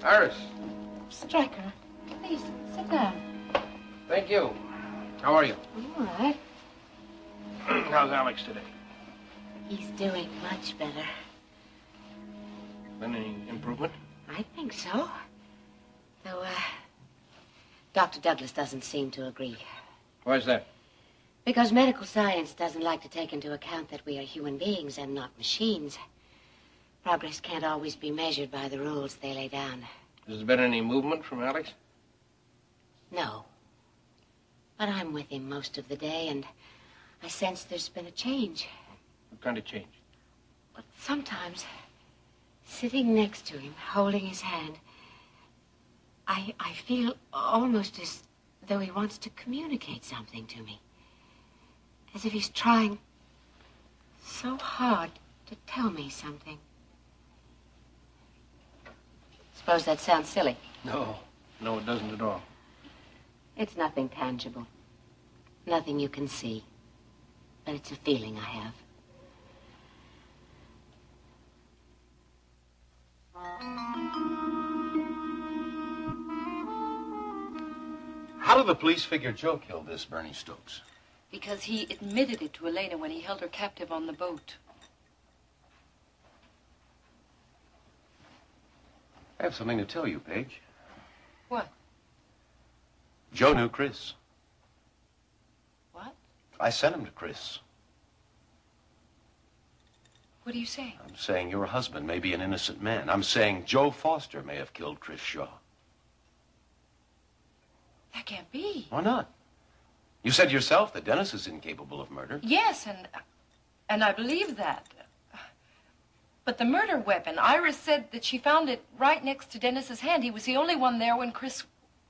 Iris. Stryker, please, sit down. Thank you. How are you? All right. How's Alex today? He's doing much better. Been any improvement? I think so. Though, Dr. Douglas doesn't seem to agree. Why's that? Because medical science doesn't like to take into account that we are human beings and not machines. Progress can't always be measured by the rules they lay down. Has there been any movement from Alex? No. But I'm with him most of the day, and I sense there's been a change. What kind of change? But sometimes, sitting next to him, holding his hand, I feel almost as though he wants to communicate something to me. As if he's trying so hard to tell me something. Suppose that sounds silly. No, it doesn't at all. It's nothing tangible. Nothing you can see. But it's a feeling I have. How did the police figure Joe killed this Bernie Stokes? Because he admitted it to Elena when he held her captive on the boat. I have something to tell you, Paige. What? Joe knew Chris. What? I sent him to Chris. What are you saying? I'm saying your husband may be an innocent man. I'm saying Joe Foster may have killed Chris Shaw. That can't be. Why not? You said yourself that Dennis is incapable of murder. Yes, and I believe that. But the murder weapon, Iris said that she found it right next to Dennis's hand. He was the only one there when Chris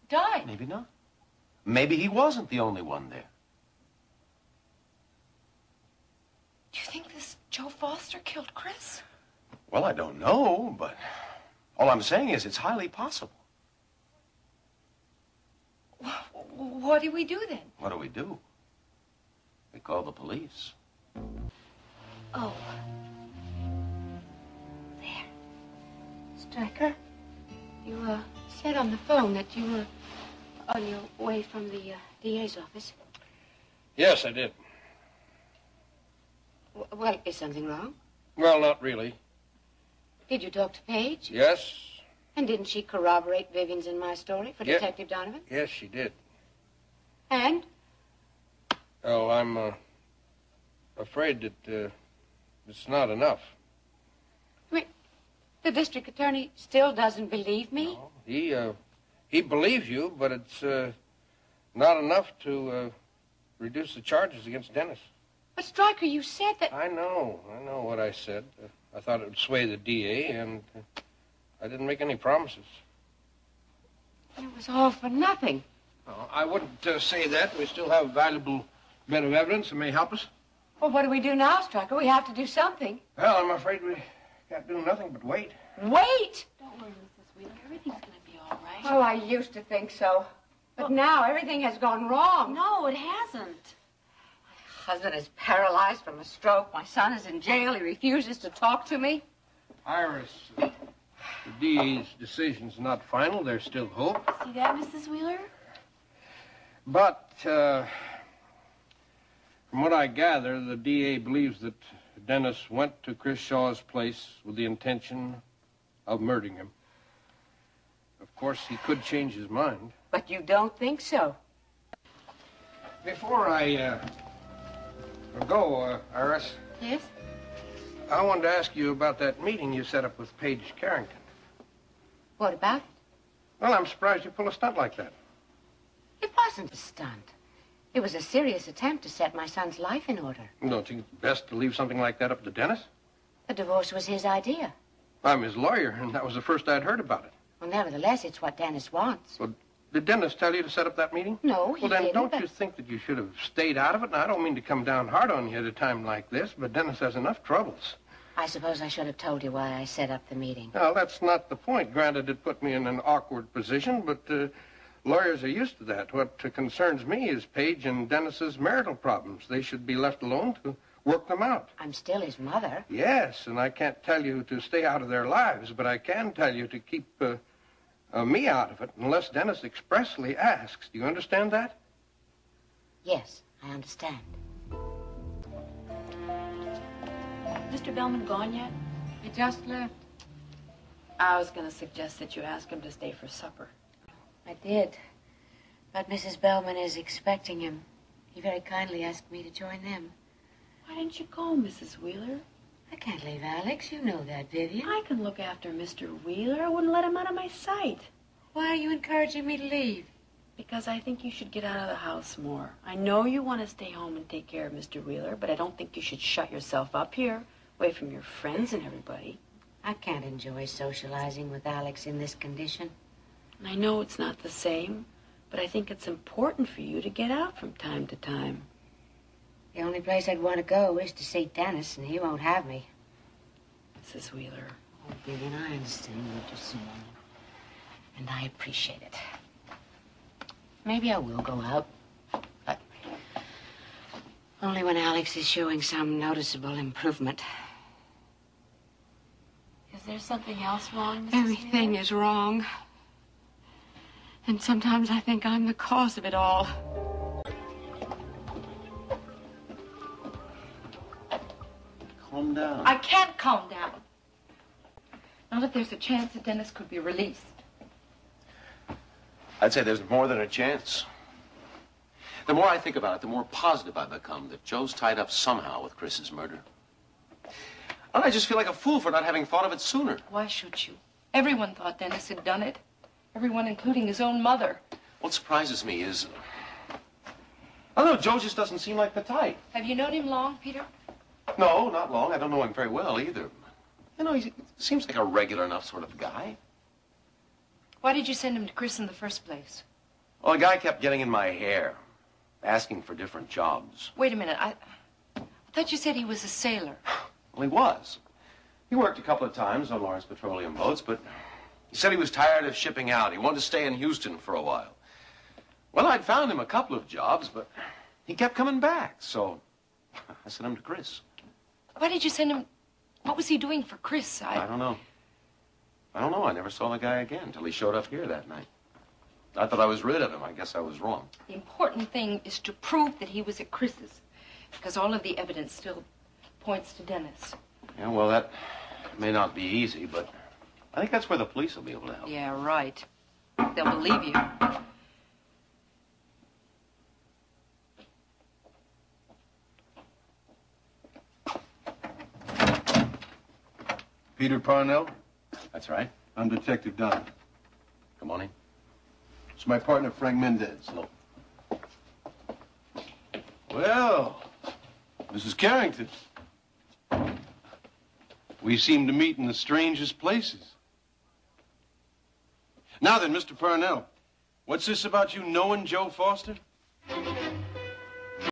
died. Maybe not. Maybe he wasn't the only one there. Do you think this Joe Foster killed Chris? Well, I don't know, but all I'm saying is it's highly possible. What do we do then? What do we do? We call the police. Oh. There. Stryker, you said on the phone that you were on your way from the DA's office. Yes, I did. Well, is something wrong? Well, not really. Did you talk to Paige? Yes. And didn't she corroborate Vivian's and my story for Detective Donovan? Yes, she did. And? Oh, I'm afraid that it's not enough. Wait, the district attorney still doesn't believe me? No, he believes you, but it's not enough to reduce the charges against Dennis. But, Stryker, you said that... I know what I said. I thought it would sway the DA, and I didn't make any promises. It was all for nothing. No, I wouldn't say that. We still have a valuable bit of evidence that may help us. Well, what do we do now, Stryker? We have to do something. Well, I'm afraid we can't do nothing but wait. Wait? Don't worry, Mrs. Wheeler. Everything's going to be all right. Oh, I used to think so. But now everything has gone wrong. No, it hasn't. My husband is paralyzed from a stroke. My son is in jail. He refuses to talk to me. Iris, the DA's decision's not final. There's still hope. See that, Mrs. Wheeler? But, from what I gather, the DA believes that Dennis went to Chris Shaw's place with the intention of murdering him. Of course, he could change his mind. But you don't think so? Before I go, Iris. Yes? I wanted to ask you about that meeting you set up with Paige Carrington. What about it? Well, I'm surprised you pulled a stunt like that. It wasn't a stunt. It was a serious attempt to set my son's life in order. Don't you think it's best to leave something like that up to Dennis? The divorce was his idea. I'm his lawyer, and that was the first I'd heard about it. Well, nevertheless, it's what Dennis wants. Well, did Dennis tell you to set up that meeting? No, he Well, then, didn't, don't but... you think that you should have stayed out of it? And I don't mean to come down hard on you at a time like this, but Dennis has enough troubles. I suppose I should have told you why I set up the meeting. Well, that's not the point. Granted, it put me in an awkward position, but lawyers are used to that. What concerns me is Paige and Dennis's marital problems. They should be left alone to work them out. I'm still his mother. Yes, and I can't tell you to stay out of their lives, but I can tell you to keep me out of it unless Dennis expressly asks. Do you understand that? Yes, I understand. Mr. Bellman gone yet? He just left. I was going to suggest that you ask him to stay for supper. I did. But Mrs. Bellman is expecting him. He very kindly asked me to join them. Why didn't you go, Mrs. Wheeler? I can't leave Alex. You know that, Vivian. I can look after Mr. Wheeler. I wouldn't let him out of my sight. Why are you encouraging me to leave? Because I think you should get out of the house more. I know you want to stay home and take care of Mr. Wheeler, but I don't think you should shut yourself up here, away from your friends and everybody. I can't enjoy socializing with Alex in this condition. And I know it's not the same, but I think it's important for you to get out from time to time. The only place I'd want to go is to see Dennis, and he won't have me. Mrs. Wheeler. Oh, Vivian, I understand what you're saying. And I appreciate it. Maybe I will go out. But only when Alex is showing some noticeable improvement. Is there something else wrong, Mrs. Everything Wheeler? is wrong. And sometimes I think I'm the cause of it all. Calm down. I can't calm down. Now that there's a chance that Dennis could be released. I'd say there's more than a chance. The more I think about it, the more positive I become that Joe's tied up somehow with Chris's murder. And I just feel like a fool for not having thought of it sooner. Why should you? Everyone thought Dennis had done it. Everyone, including his own mother. What surprises me is... I don't know, Joe just doesn't seem like the type. Have you known him long, Peter? No, not long. I don't know him very well either. You know, he seems like a regular enough sort of guy. Why did you send him to Chris in the first place? Well, the guy kept getting in my hair, asking for different jobs. Wait a minute. I thought you said he was a sailor. Well, he was. He worked a couple of times on Lawrence Petroleum boats, but he said he was tired of shipping out. He wanted to stay in Houston for a while. Well, I'd found him a couple of jobs, but he kept coming back, so I sent him to Chris. Why did you send him? What was he doing for Chris? I don't know. I don't know. I never saw the guy again until he showed up here that night. I thought I was rid of him. I guess I was wrong. The important thing is to prove that he was at Chris's, because all of the evidence still points to Dennis. Yeah, well, that may not be easy, but I think that's where the police will be able to help. Yeah, right. They'll believe you. Peter Parnell? That's right. I'm Detective Dunn. Good morning. It's my partner, Frank Mendez. Hello. Well, Mrs. Carrington. We seem to meet in the strangest places. Now then, Mr. Parnell, what's this about you knowing Joe Foster?